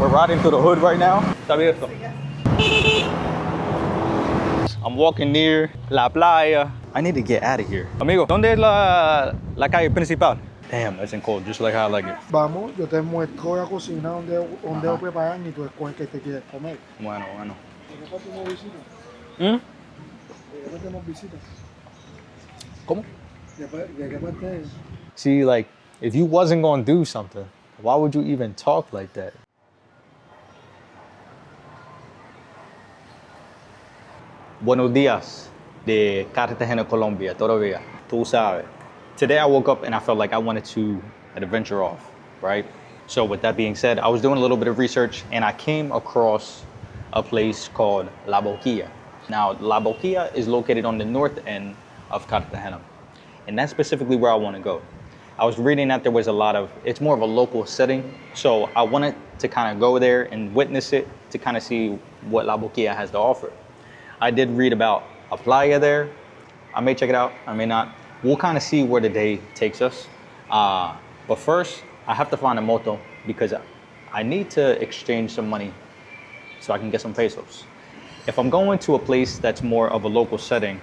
We're riding through the hood right now. Está abierto. I'm walking near La Playa. I need to get out of here. Amigo, ¿dónde es la calle principal? Damn, that's in cold, just like how I like it. Vamos, yo te muestro la cocina donde lo preparan y tú escoges qué te quieres comer. Bueno. ¿Después tenemos visita? Después tenemos visita. ¿Cómo? ¿De qué parte es? See, like, if you wasn't gonna do something, why would you even talk like that? Buenos días de Cartagena, Colombia, todavía. Tú sabes. Today I woke up and I felt like I wanted to adventure off, right? So with that being said, I was doing a little bit of research and I came across a place called Labokia. Now, Labokia is located on the north end of Cartagena. And that's specifically where I want to go. I was reading that there was a lot of, it's more of a local setting. So I wanted to kind of go there and witness it to kind of see what Labokia has to offer. I did read about a playa there. I may check it out, I may not. We'll kind of see where the day takes us. But first, I have to find a moto because I need to exchange some money so I can get some pesos. If I'm going to a place that's more of a local setting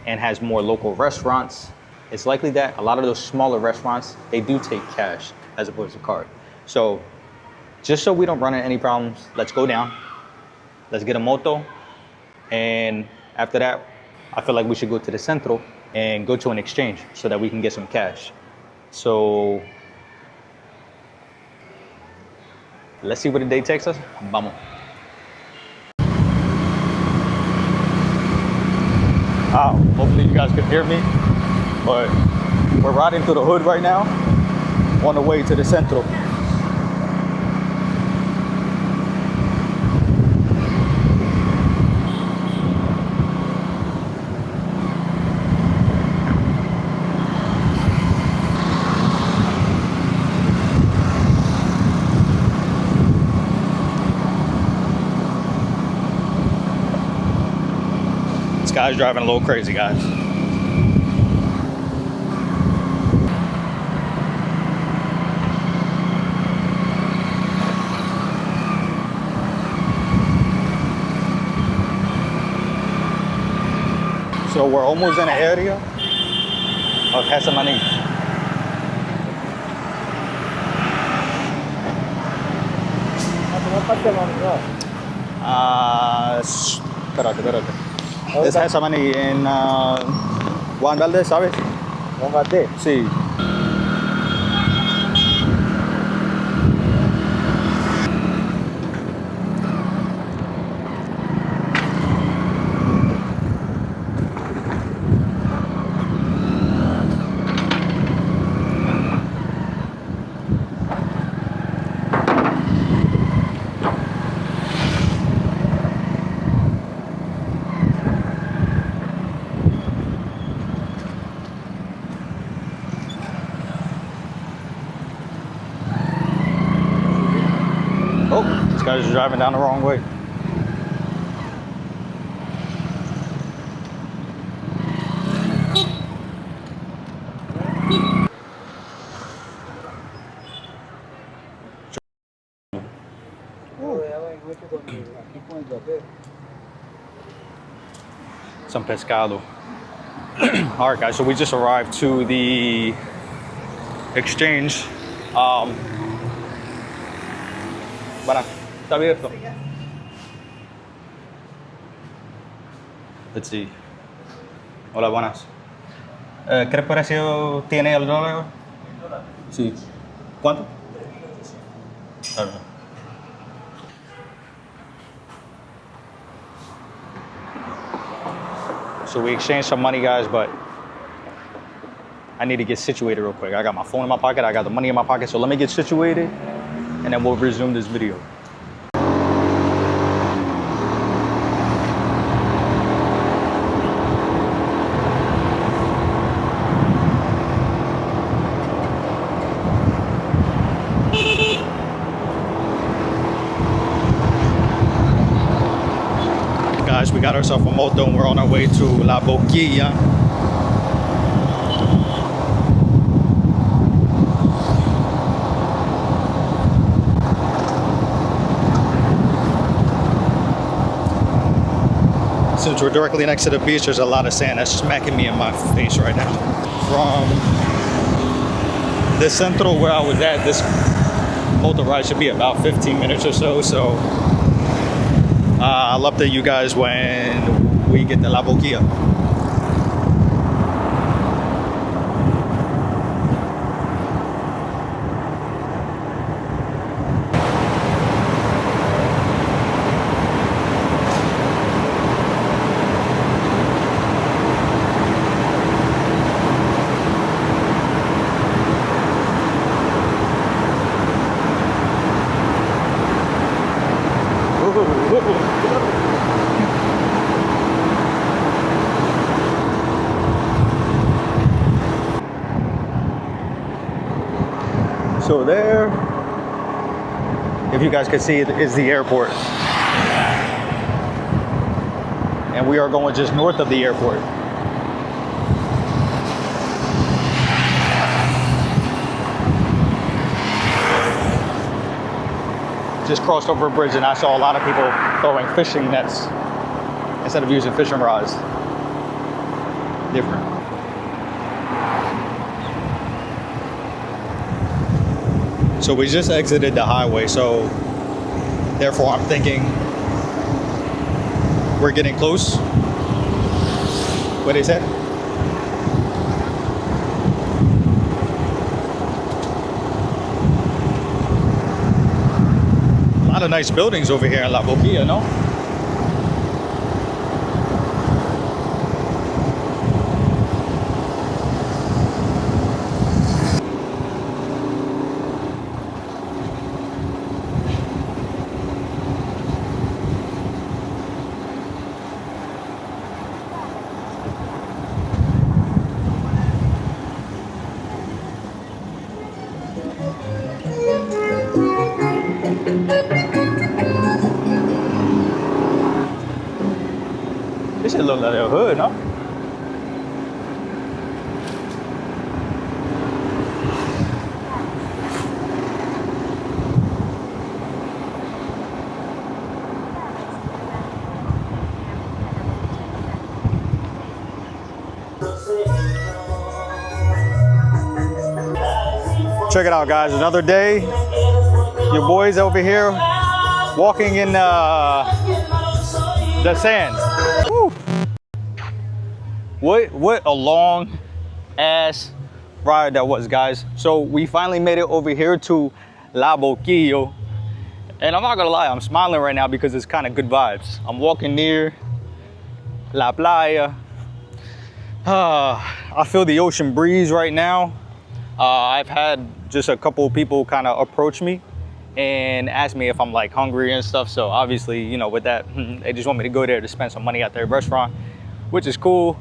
and has more local restaurants, it's likely that a lot of those smaller restaurants, they do take cash as opposed to card. So just so we don't run into any problems, let's go down, let's get a moto. And after that, I feel like we should go to the Centro and go to an exchange so that we can get some cash. So let's see where the day takes us. Vamos. Hopefully you guys can hear me, but we're riding through the hood right now on the way to the Centro. This guy's driving a little crazy, guys. So we're almost in the area of Hesamani. Espérate. Es Hesamani en Juan Valdez, ¿sabes? Juan Valdez. Sí. Oh, this guy's just driving down the wrong way. Some pescado. All right, guys, so we just arrived to the exchange. Bueno, está abierto. Let's see. Hola, buenas. ¿Qué precio tiene el dólar? Sí. ¿Cuánto? So we exchanged some money, guys, but I need to get situated real quick. I got my phone in my pocket, I got the money in my pocket, so let me get situated and then we'll resume this video. Guys, we got ourselves a moto and we're on our way to Labokia. since we're directly next to the beach, there's a lot of sand that's smacking me in my face right now. From the centro where I was at, this motor ride should be about 15 minutes or so. So I'll update you guys when we get to Labokia. So there, if you guys can see, it is the airport. And we are going just north of the airport. Just crossed over a bridge and I saw a lot of people throwing fishing nets instead of using fishing rods. Different. So we just exited the highway, so therefore I'm thinking we're getting close. What they said? A lot of nice buildings over here in Labokia, no? This shit look like a hood, no? Check it out, guys. Another day. Your boys over here walking in the sand. Woo. What a long ass ride that was, guys. So we finally made it over here to Labokia. And I'm not gonna lie, I'm smiling right now because it's kind of good vibes. I'm walking near La Playa. I feel the ocean breeze right now. I've had just a couple people kind of approach me and ask me if I'm like hungry and stuff. So obviously, you know, with that, they just want me to go there to spend some money at their restaurant, which is cool.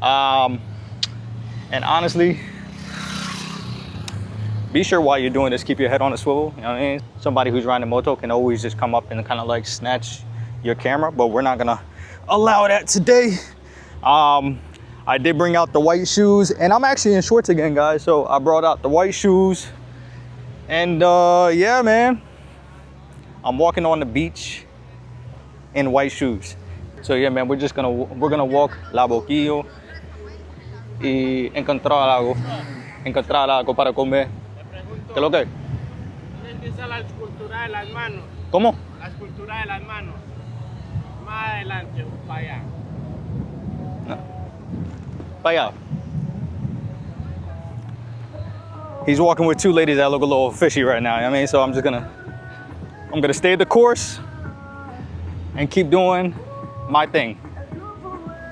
And honestly, be sure while you're doing this, keep your head on a swivel. You know what I mean? Somebody who's riding a moto can always just come up and kind of like snatch your camera, but we're not gonna allow that today. I did bring out the white shoes, and I'm actually in shorts again, guys. So I brought out the white shoes, and yeah, man, I'm walking on the beach in white shoes. So yeah, man, we're gonna walk Labokia y encontrar algo para comer. ¿Qué es lo que? ¿Dónde empieza la escultura de las manos? ¿Cómo? La escultura de las manos. Más adelante, para allá. Para allá. He's walking with two ladies that look a little fishy right now. You know what I mean, so I'm gonna stay the course and keep doing my thing.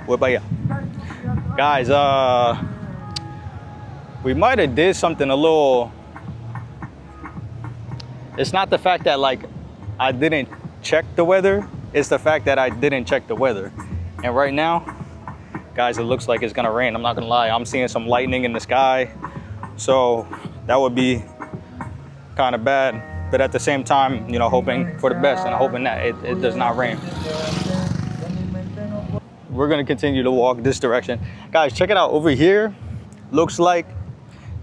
What about ya? Guys, we might have did something a little. It's not the fact that like I didn't check the weather, it's the fact that I didn't check the weather. And right now, guys, it looks like it's gonna rain. I'm not gonna lie, I'm seeing some lightning in the sky. So that would be kind of bad. But at the same time, you know, hoping for the best and hoping that it does not rain. We're gonna continue to walk this direction. Guys, check it out over here. Looks like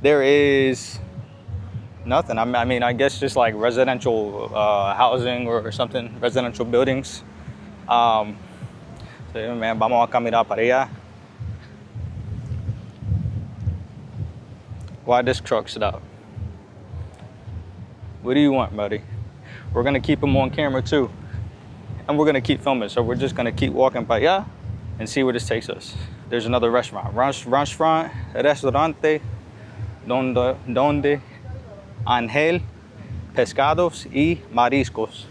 there is nothing. I mean, I guess just like residential housing or something, residential buildings. Sí, man, vamos a caminar para allá. Why this truck stop? What do you want, buddy? We're gonna keep him on camera too. And we're gonna keep filming. So we're just gonna keep walking para allá and see where this takes us. There's another restaurant. Restaurante donde Ángel pescados y mariscos.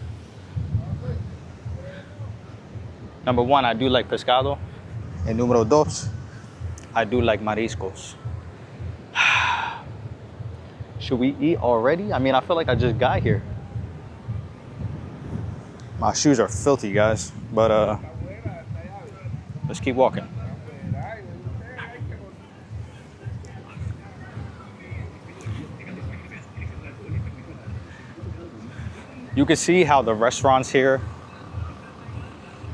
Number one, I do like pescado. And número dos, I do like mariscos. Should we eat already? I mean, I feel like I just got here. My shoes are filthy, guys, but let's keep walking. You can see how the restaurants here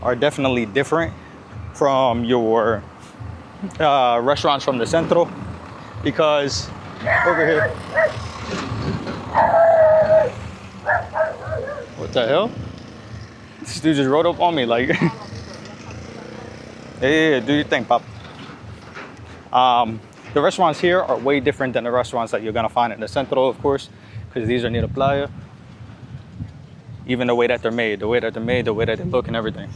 are definitely different from your restaurants from the centro, because over here, what the hell? This dude just rode up on me like, hey, do your thing, pop. The restaurants here are way different than the restaurants that you're gonna find in the centro, of course, because these are near the playa. Even the way that they're made, the way that they look and everything.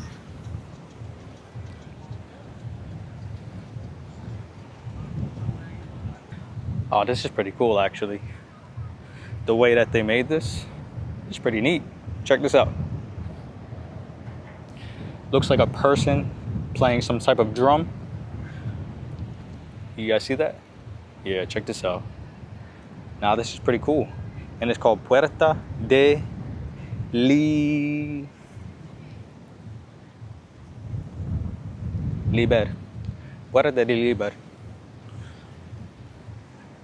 Oh, this is pretty cool, actually. The way that they made this is pretty neat. Check this out. Looks like a person playing some type of drum. You guys see that? Yeah, check this out. Now this is pretty cool. And it's called Puerta de Liber. Puerta de Liber.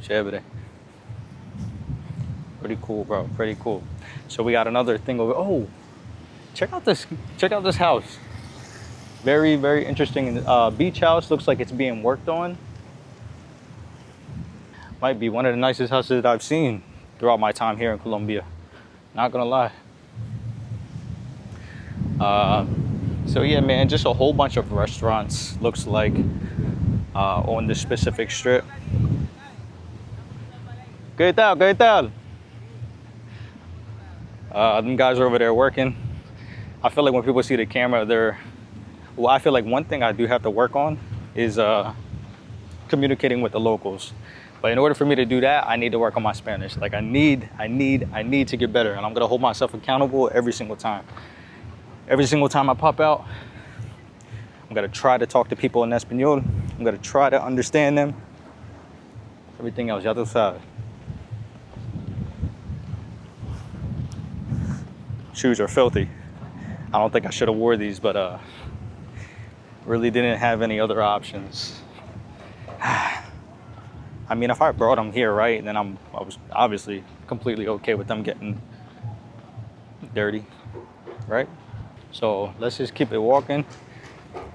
Chévere. Pretty cool, bro. Pretty cool. So we got another thing over. Oh, check out this house. Very, very interesting. Beach house. Looks like it's being worked on. Might be one of the nicest houses that I've seen throughout my time here in Colombia. Not gonna lie. So yeah, man, just a whole bunch of restaurants. Looks like on this specific strip. ¿Qué tal? ¿Qué tal? Them guys are over there working. I feel like when people see the camera, I feel like one thing I do have to work on is communicating with the locals. But in order for me to do that, I need to work on my Spanish. Like I need to get better, and I'm gonna hold myself accountable every single time. Every single time I pop out, I'm gonna try to talk to people in Espanol. I'm gonna try to understand them. Everything else, ya tú sabes. Shoes are filthy. I don't think I should have wore these, but really didn't have any other options. I mean, if I brought them here, right, then I was obviously completely okay with them getting dirty, right? So let's just keep it walking.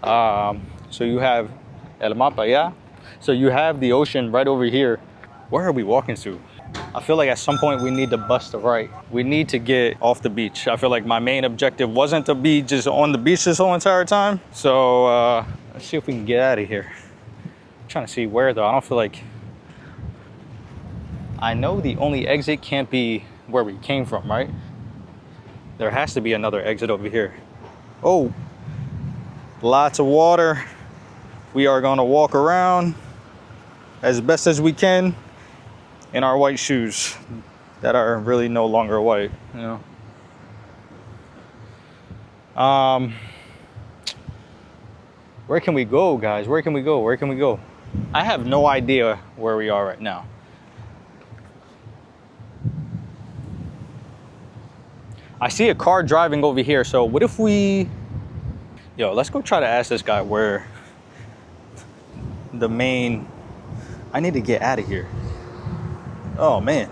So you have El Mapa, yeah? So you have the ocean right over here. Where are we walking to? I feel like at some point we need to bust a right. We need to get off the beach. I feel like my main objective wasn't to be just on the beach this whole entire time. So let's see if we can get out of here. I'm trying to see where though. I don't feel like, I know the only exit can't be where we came from, right? There has to be another exit over here. Oh, lots of water. We are gonna walk around as best as we can in our white shoes that are really no longer white, you know. Where can we go, guys? Where can we go? Where can we go? I have no idea where we are right now. I see a car driving over here, so what if we... Yo, let's go try to ask this guy where the main... I need to get out of here. Oh, man.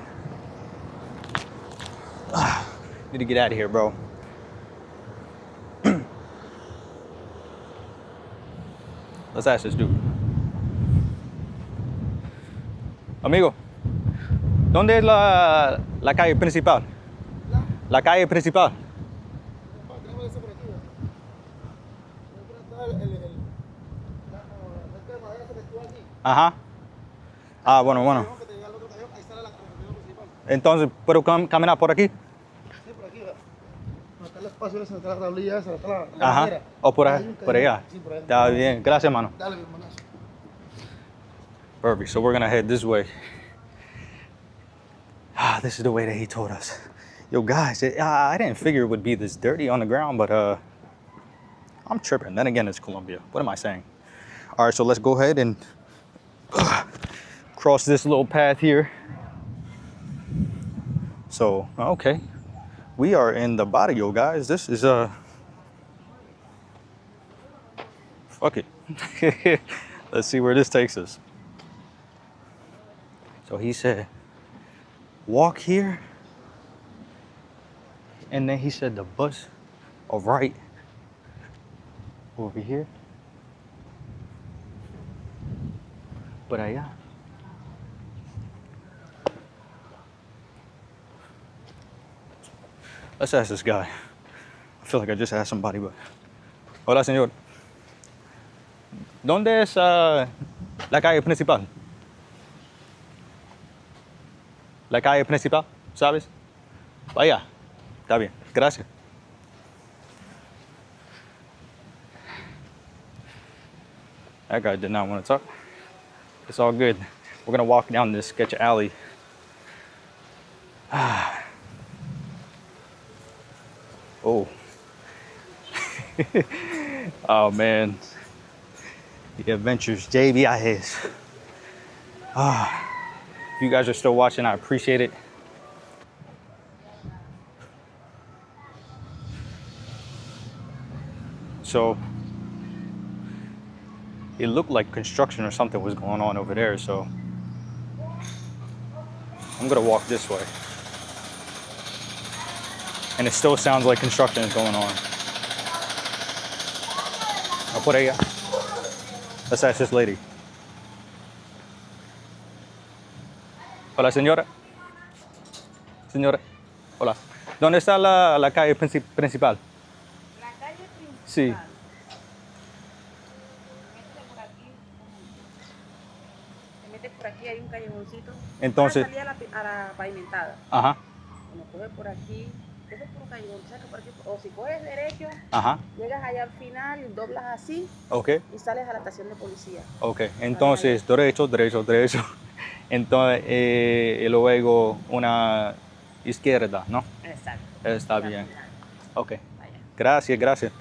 Need to get out of here, bro. Let's ask this dude. Amigo, ¿dónde es la calle principal? La calle principal. Tenemos esa por aquí, ¿no? El Ajá. Ah, bueno, bueno. Que te llega al otro callejón, ahí sale la carretera principal. Entonces, ¿puedo caminar por aquí? Sí, por aquí, ¿verdad? No está el espacio, esa está la tablilla esa, está la Ajá. bandera. O por Ahí ahí, hay un por allá. callejón. Sí, por ahí. Está bien. Gracias, hermano. Dale, mi hermanazo. Perfect. So we're gonna head this way. Ah, this is the way that he told us. Yo, guys, I didn't figure it would be this dirty on the ground, but I'm tripping. Then again, it's Colombia. What am I saying? All right, so let's go ahead and cross this little path here. So, okay, we are in the barrio, guys. This is fuck it. Let's see where this takes us. So he said, walk here. And then he said the bus or right over here. Por allá. Let's ask this guy. I feel like I just asked somebody, but. Hola, señor. ¿Dónde es la calle principal? La calle principal, ¿sabes? Vaya. Está bien. Gracias. That guy did not want to talk. It's all good. We're gonna walk down this sketch alley. Oh. Oh man. The adventures, J viajes. If you guys are still watching, I appreciate it. So it looked like construction or something was going on over there, so I'm gonna walk this way. And it still sounds like construction is going on. I'll put it. Let's ask this lady. Hola, señora. Señora. Hola. ¿Dónde está la calle principal? La calle principal. Sí. Se mete por aquí, hay un callejoncito. Entonces- Para salir a la pavimentada. Ajá. Como coge por aquí, eso es por un callejón, saca por aquí. O si coges derecho, Ajá. llegas allá al final y doblas así Ok. y sales a la estación de policía. Ok. Entonces, derecho, derecho, derecho. Entonces, y luego una izquierda, ¿no? Exacto. Está Y al bien. final, Ok. vaya. Gracias, gracias.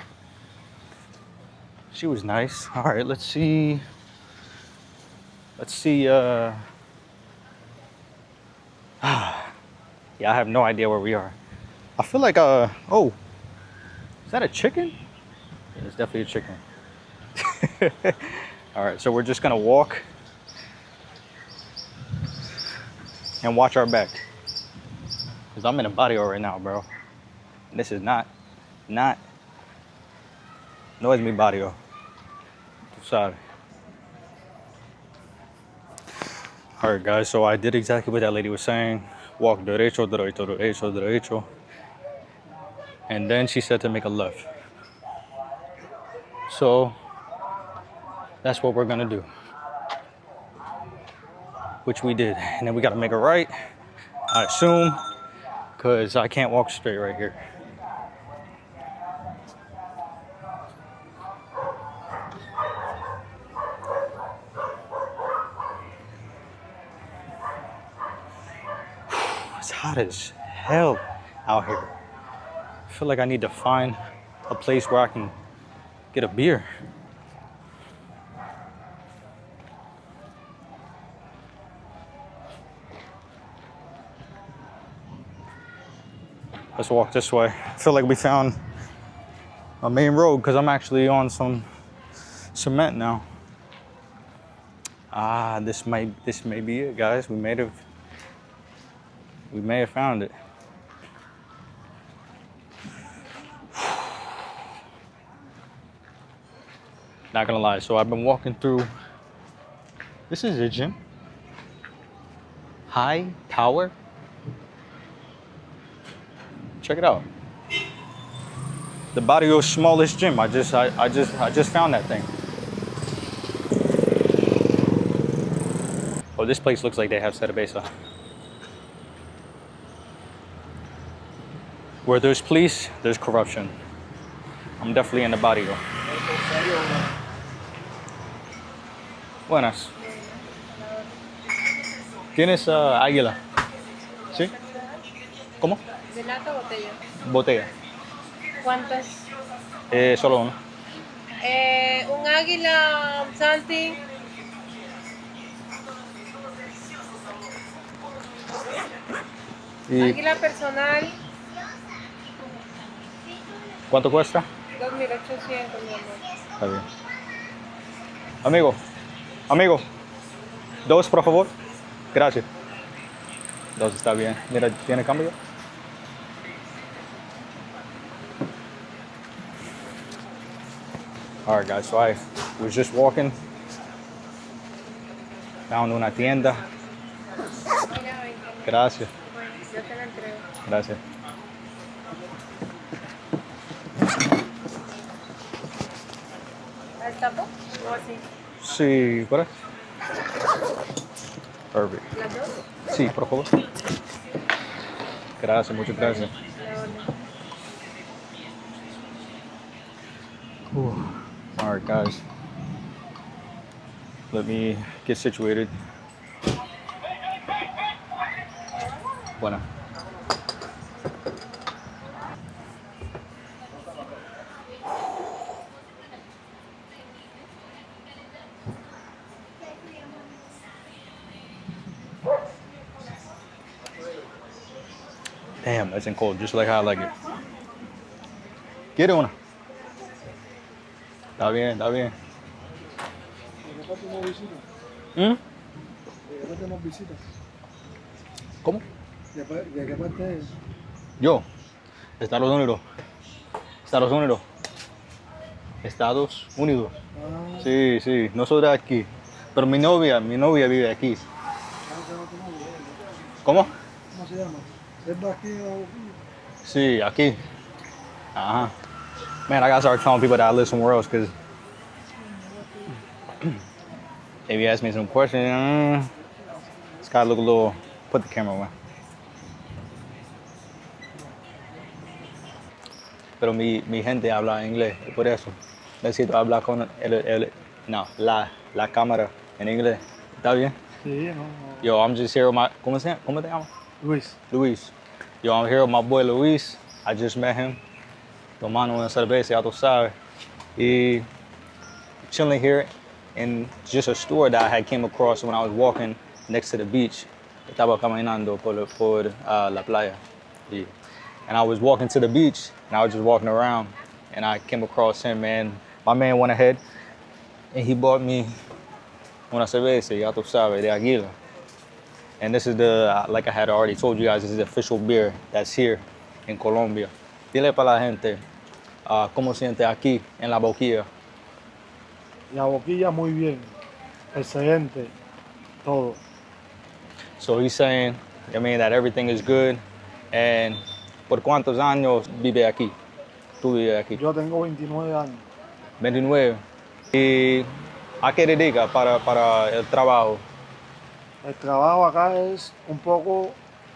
She was nice. All right, let's see. Let's see. Yeah, I have no idea where we are. I feel like oh, is that a chicken? Yeah, it's definitely a chicken. All right, so we're just gonna walk and watch our back. Cause I'm in a barrio right now, bro. This is not, no es mi barrio. Tú sabes. All right, guys, so I did exactly what that lady was saying. Walk derecho, derecho, derecho, derecho. And then she said to make a left. So that's what we're gonna do. Which we did. And then we gotta make a right, I assume, because I can't walk straight right here. It's hot as hell out here. I feel like I need to find a place where I can get a beer. Let's walk this way. I feel like we found a main road because I'm actually on some cement now. Ah, this may be it, guys. We may have found it. Not gonna lie, so I've been walking through. This is a gym. High power. Check it out. The barrio's smallest gym. I just found that thing. this place looks like they have cerveza. Where there's police, there's corruption. I'm definitely in the barrio. Buenas. ¿Tienes águila? ¿Sí? ¿Cómo? ¿De lata o botella? Botella. ¿Cuántas? Solo uno. Un águila, Santi. ¿Y Águila personal, cuánto cuesta? 2.800, mi amor. Está bien. Amigo, dos, por favor. Gracias. Dos está bien. Mira, ¿tiene cambio? All right, guys, so I was just walking down to una tienda. Mira, 20. Gracias, Bueno, yo te la entrego. gracias. ¿Al tapo? ¿O así? Sí, por ahí. Perfect. ¿Las dos? Sí, por favor. Gracias, muchas gracias. La orden. All right, guys. Let me get situated. Bueno. Damn, that's in cold, just like how I like it. Quiere una. Está bien, está bien. ¿De qué parte tenemos visita? ¿Mm? ¿De qué parte tenemos visita? ¿Cómo? ¿De qué parte es? Yo. Estados Unidos. Estados Unidos. Estados Unidos. Ah, Sí, sí, no soy de aquí. Pero mi novia vive aquí. ¿cómo se llama tu novia? ¿Cómo? ¿Cómo se llama? ¿Es de aquí o aquí? Sí, aquí. Uh-huh. Man, I gotta start telling people that I live somewhere else because if you ask me some questions, it's gotta look a little. Put the camera away. Pero mi gente habla inglés, y por eso necesito hablar con la cámara en inglés. ¿Está bien? Sí, no. Yo, I'm just here with my. ¿Cómo te llamas? Luis. Luis. Yo, I'm here with my boy Luis. I just met him. Tomando una cerveza, ya tú sabes. Y chilling here in just a store that I had came across when I was walking next to the beach. Estaba caminando por la playa. And I was walking to the beach, and I was just walking around, and I came across him, and my man went ahead, and he bought me una cerveza, ya tú sabes, de Aguila. And this is like I had already told you guys, this is the official beer that's here in Colombia. Dile para la gente cómo siente aquí en Labokia. La boquilla muy bien. Excelente. Todo. So he's saying, I mean, that everything is good. And ¿por cuántos años vive aquí? Tú vives aquí. Yo tengo 29 años. 29. ¿Y a qué dedica para el trabajo? El trabajo acá es un poco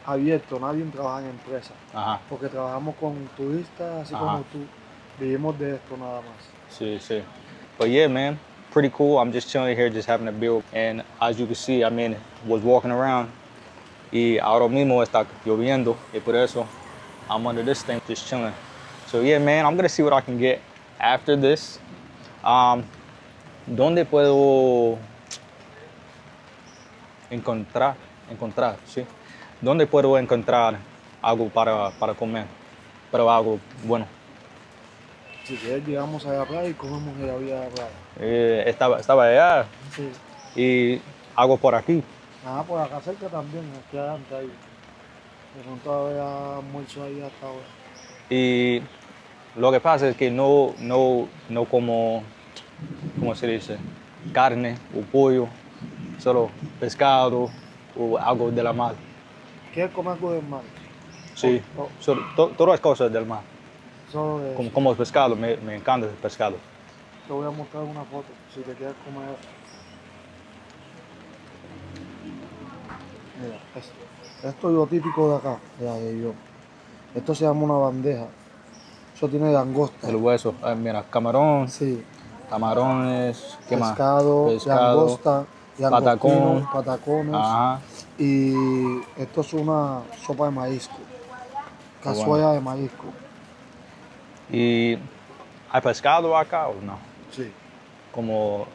abierto, nadie trabaja en empresa. Ajá. Porque trabajamos con turistas, así Ajá. como tú. Vivimos de esto nada más. Sí, sí. But yeah, man, pretty cool. I'm just chilling here, just having a beer. And as you can see, I mean, was walking around. Y ahora mismo está lloviendo. Y por eso, I'm under this thing, just chilling. So yeah, man, I'm gonna see what I can get after this. ¿Dónde puedo encontrar, sí? ¿Dónde puedo encontrar algo para comer? Pero algo bueno. Si quieres, llegamos a la playa y comemos en la vía de la playa. Estaba allá Sí. y algo por aquí. Nada, por acá cerca también, aquí adelante ahí. De pronto había almuerzo ahí hasta ahora. Y lo que pasa es que no como, ¿cómo se dice? Carne o pollo, solo pescado o algo de la mar. ¿Quieres comer algo del mar? Sí, Oh, solo, todas las cosas del mar. Solo de eso. Como el pescado, me encanta el pescado. Te voy a mostrar una foto, si te quieres comer. Mira, esto es lo típico de acá, de yo. Esto se llama una bandeja. Eso tiene langosta. El hueso. Mira, camarón, Sí, camarones, ¿qué más? pescado, Pescado, langosta, patacón. langostino, patacones. Ajá. Y esto es una sopa de marisco, Qué bueno. cazuela de marisco. ¿Y hay pescado acá o no? Sí, Como,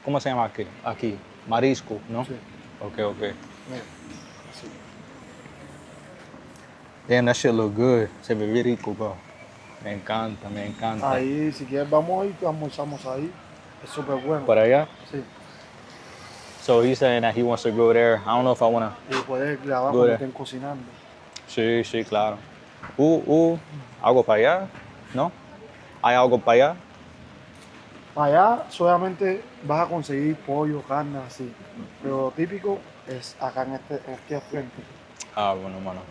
¿cómo se llama aquí? Aquí, marisco, ¿no? sí. Ok. Mira, así. Damn, that shit look good. Se ve bien rico, bro. Me encanta, me encanta. Ahí, si quieres, vamos y almorzamos ahí. Es súper bueno. Por allá? Sí. So he's saying that he wants to go there. I don't know if I want to Y puedes grabar go cuando there. estén cocinando. Sí, claro. ¿Algo para allá? ¿No? ¿Hay algo para allá? Allá solamente vas a conseguir pollo, carne, así. Pero lo típico es acá en este al frente. Ah, bueno, mano.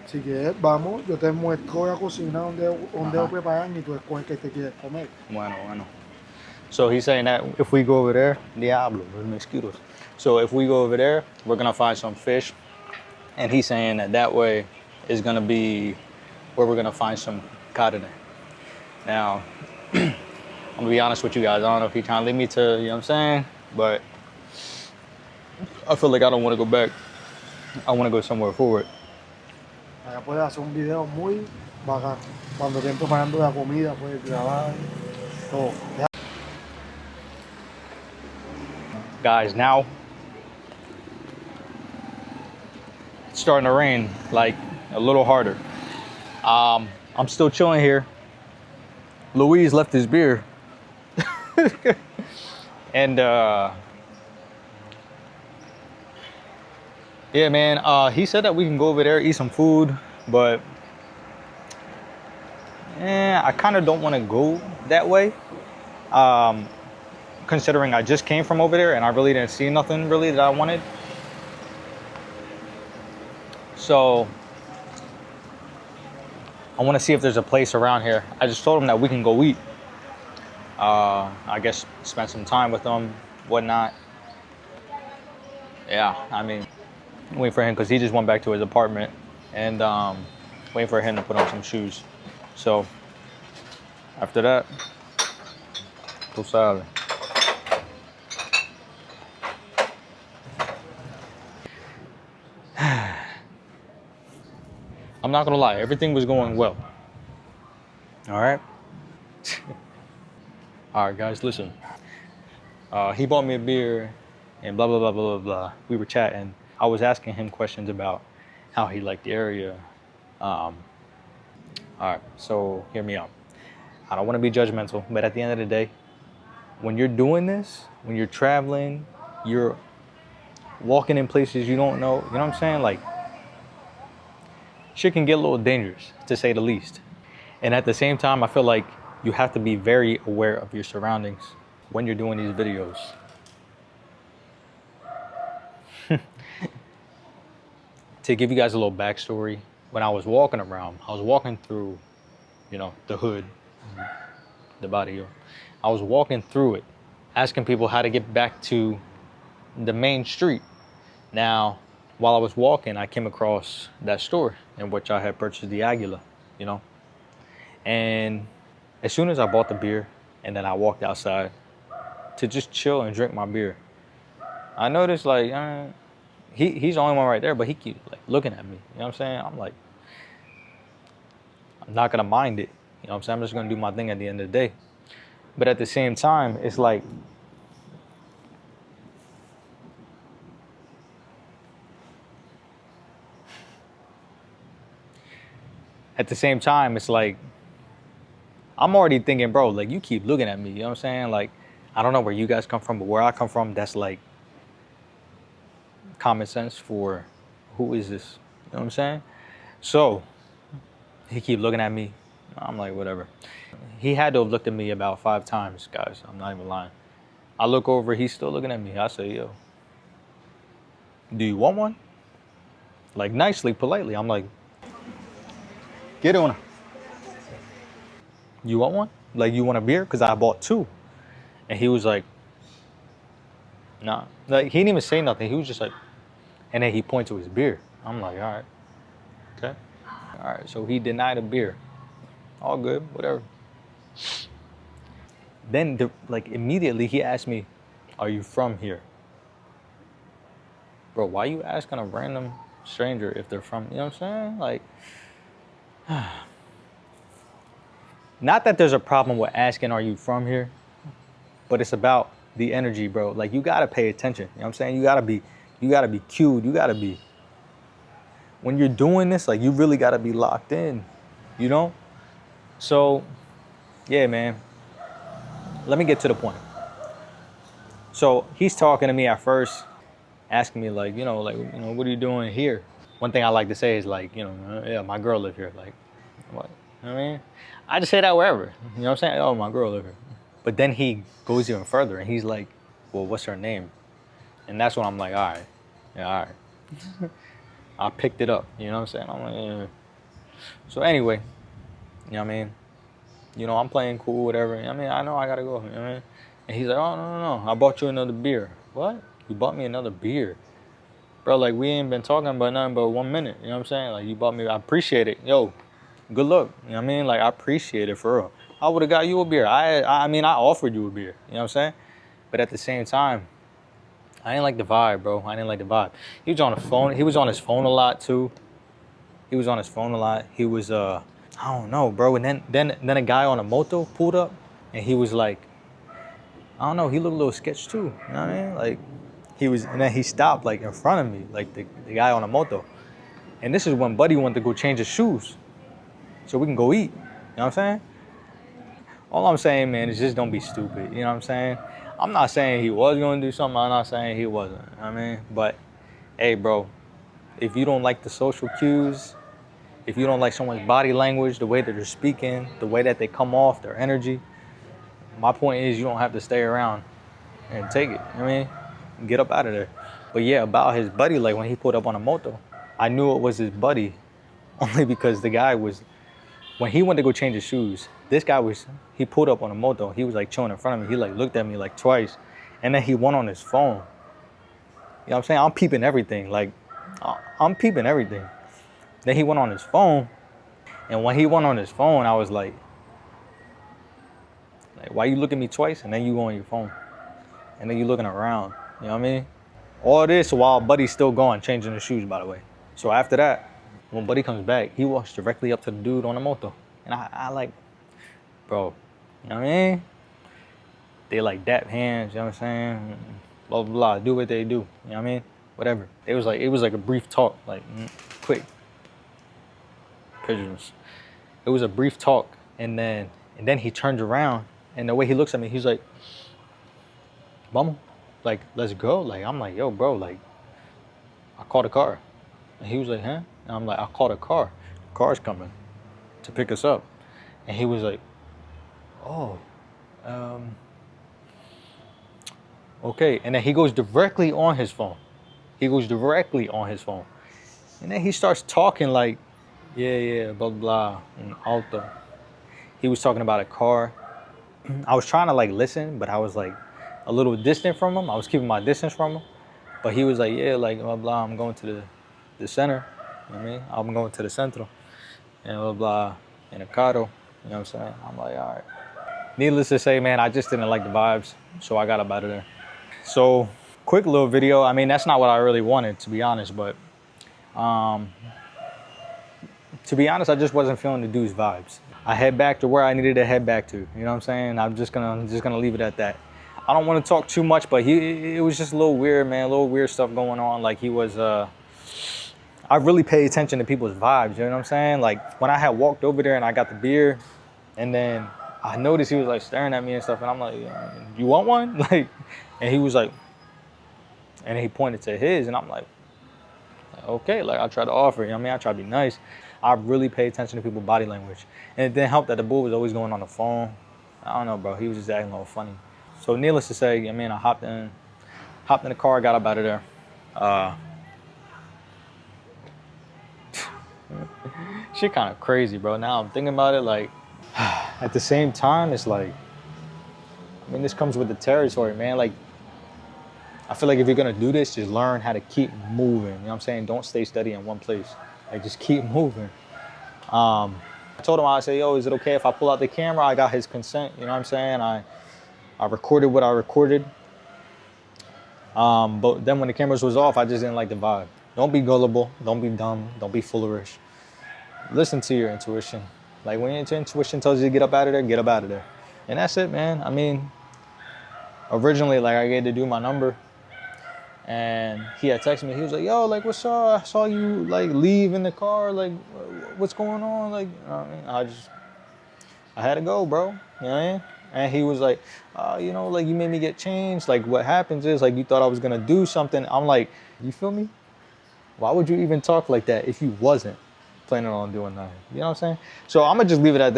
Si quieres, vamos, yo te muestro la cocina donde lo Ajá. preparan y tú escoges qué te quieres comer. Bueno. So he's saying that if we go over there, Diablo, los mosquitoes. So if we go over there, we're gonna find some fish. And he's saying that way is gonna be where we're gonna find some carne. Now, I'm gonna be honest with you guys. I don't know if he's trying to lead me to, you know what I'm saying? But I feel like I don't wanna go back. I wanna go somewhere forward. Acá puedes hacer un video muy bacán. Cuando estén preparando la comida, puedes grabar todo. Guys, now it's starting to rain like a little harder. I'm still chilling here. Louise left his beer. And yeah, man, he said that we can go over there, eat some food, but I kind of don't want to go that way. Considering I just came from over there and I really didn't see nothing really that I wanted. So I want to see if there's a place around here. I just told him that we can go eat. I guess spend some time with them, whatnot. Yeah, I mean, waiting for him because he just went back to his apartment and waiting for him to put on some shoes. So after that, tú sabes. I'm not gonna lie, everything was going well. All right. All right, guys, listen. He bought me a beer and blah, blah, blah, blah, blah, blah. We were chatting. I was asking him questions about how he liked the area. All right, so hear me out. I don't want to be judgmental, but at the end of the day, when you're doing this, when you're traveling, you're walking in places you don't know, you know what I'm saying? Like, shit can get a little dangerous, to say the least. And at the same time, I feel like you have to be very aware of your surroundings when you're doing these videos. To give you guys a little backstory, when I was walking around, I was walking through, the hood, the barrio. I was walking through it, asking people how to get back to the main street. Now, while I was walking, I came across that store in which I had purchased the Aguila, And as soon as I bought the beer and then I walked outside to just chill and drink my beer, I noticed he's the only one right there, but he keeps looking at me. You know what I'm saying? I'm like, I'm not gonna mind it. You know what I'm saying? I'm just gonna do my thing at the end of the day. But at the same time, it's like, I'm already thinking, bro, you keep looking at me. You know what I'm saying? I don't know where you guys come from, but where I come from, that's common sense for who is this? You know what I'm saying? So he keep looking at me. I'm like, whatever. He had to have looked at me about 5 times, guys. I'm not even lying. I look over, he's still looking at me. I say, yo, do you want one? Nicely, politely. I'm like, get on. You want one? You want a beer? Because I bought 2. And he was like, nah. He didn't even say nothing. He was just like, And then he points to his beer. I'm like, all right, okay. All right, so he denied a beer. All good, whatever. Then, immediately he asked me, are you from here? Bro, why you asking a random stranger if they're from, you know what I'm saying? Like, not that there's a problem with asking, are you from here? But it's about the energy, bro. Like, you gotta pay attention. You know what I'm saying? You gotta be cued. You gotta be, when you're doing this, like, you really gotta be locked in, you know? So, yeah, man. Let me get to the point. So he's talking to me at first, asking me like, what are you doing here? One thing I like to say is like, yeah, my girl live here. Like, what? You know what I mean? I just say that wherever. You know what I'm saying? Oh, my girl live here. But then he goes even further and he's like, well, what's her name? And that's when I'm like, all right. Yeah, all right. I picked it up. You know what I'm saying? I'm like, yeah. So anyway, you know what I mean? I'm playing cool, whatever. I mean, I know I gotta go. You know what I mean? And he's like, oh, no. I bought you another beer. What? You bought me another beer? Bro, like, we ain't been talking about nothing but 1 minute. You know what I'm saying? Like, you bought me, I appreciate it. Yo, good luck. You know what I mean? Like, I appreciate it for real. I would have got you a beer. I mean, I offered you a beer. You know what I'm saying? But at the same time, I didn't like the vibe, bro. I didn't like the vibe. He was on the phone. He was on his phone a lot, too. He was on his phone a lot. He was, I don't know, bro. And then a guy on a moto pulled up, and he was like, I don't know, he looked a little sketch, too. You know what I mean? Like, and then he stopped, like, in front of me, like, the guy on a moto. And this is when Buddy wanted to go change his shoes so we can go eat. You know what I'm saying? All I'm saying, man, is just don't be stupid. You know what I'm saying? I'm not saying he was going to do something. I'm not saying he wasn't. You know what I mean? But, hey, bro, if you don't like the social cues, if you don't like someone's body language, the way that they're speaking, the way that they come off, their energy, my point is you don't have to stay around and take it. You know what I mean? Get up out of there. But yeah, about his buddy, like when he pulled up on a moto, I knew it was his buddy only because the guy was, when he went to go change his shoes, this guy he pulled up on a moto. He was like chilling in front of me. He like looked at me like twice. And then he went on his phone. You know what I'm saying? I'm peeping everything. Like, I'm peeping everything. Then he went on his phone. And when he went on his phone, I was like, why you look at me twice? And then you go on your phone. And then you looking around. You know what I mean? All this while Buddy's still going, changing his shoes, by the way. So after that, when Buddy comes back, he walks directly up to the dude on the moto. And I like, bro, you know what I mean? They like dap hands, you know what I'm saying? Blah, blah, blah, do what they do, you know what I mean? Whatever. It was like a brief talk, like, quick. Pigeons. It was a brief talk, and then he turns around, and the way he looks at me, he's like, Vamos, like, let's go. Like, I'm like, yo, bro, like, I called a car. And he was like, huh? And I'm like, I called a car. The car's coming to pick us up. And he was like, oh, okay. And then he goes directly on his phone. And then he starts talking like, yeah, blah, blah, and auto. He was talking about a car. I was trying to like listen, but I was like a little distant from him. I was keeping my distance from him. But he was like, yeah, like, blah, blah, I'm going to the center. You know what I mean? I'm going to the centro. And blah, blah, in a carro. You know what I'm saying? I'm like, all right. Needless to say, man, I just didn't like the vibes. So I got up out of there. So, quick little video. I mean, that's not what I really wanted, to be honest. But, to be honest, I just wasn't feeling the dude's vibes. I head back to where I needed to head back to. You know what I'm saying? I'm just gonna leave it at that. I don't want to talk too much, but it was just a little weird, man. A little weird stuff going on. Like he was, I really pay attention to people's vibes. You know what I'm saying? Like when I had walked over there and I got the beer, and then I noticed he was like staring at me and stuff, and I'm like, you want one? Like, and he was like, and he pointed to his, and I'm like, okay, like I try to offer, you know what I mean? I try to be nice. I really pay attention to people's body language. And it didn't help that the bull was always going on the phone. I don't know, bro. He was just acting a little funny. So needless to say, I mean, I hopped in the car, got up out of there. Shit kind of crazy, bro. Now I'm thinking about it, like, at the same time, it's like, I mean, this comes with the territory, man. Like, I feel like if you're gonna do this, just learn how to keep moving. You know what I'm saying? Don't stay steady in one place. Like just keep moving. I told him, I said, yo, is it okay if I pull out the camera? I got his consent, you know what I'm saying? I recorded what I recorded. But then when the cameras was off, I just didn't like the vibe. Don't be gullible, don't be dumb, don't be foolish. Listen to your intuition. Like when your intuition tells you to get up out of there, get up out of there. And that's it, man. I mean, originally, like I get to do my number. And he had texted me. He was like, yo, like, what's up? I saw you, like, leave in the car. Like, what's going on? Like, you know what I mean? I had to go, bro. You know what I mean? And he was like, you know, like, you made me get changed. Like, what happens is, like, you thought I was going to do something. I'm like, you feel me? Why would you even talk like that if you wasn't planning on doing nothing? You know what I'm saying? So I'm going to just leave it at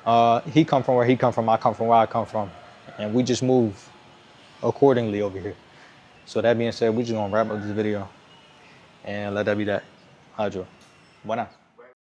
that. He come from where he come from. I come from where I come from. And we just move accordingly over here. So that being said, we're just gonna wrap up this video and let that be that. Hydro. Buenas.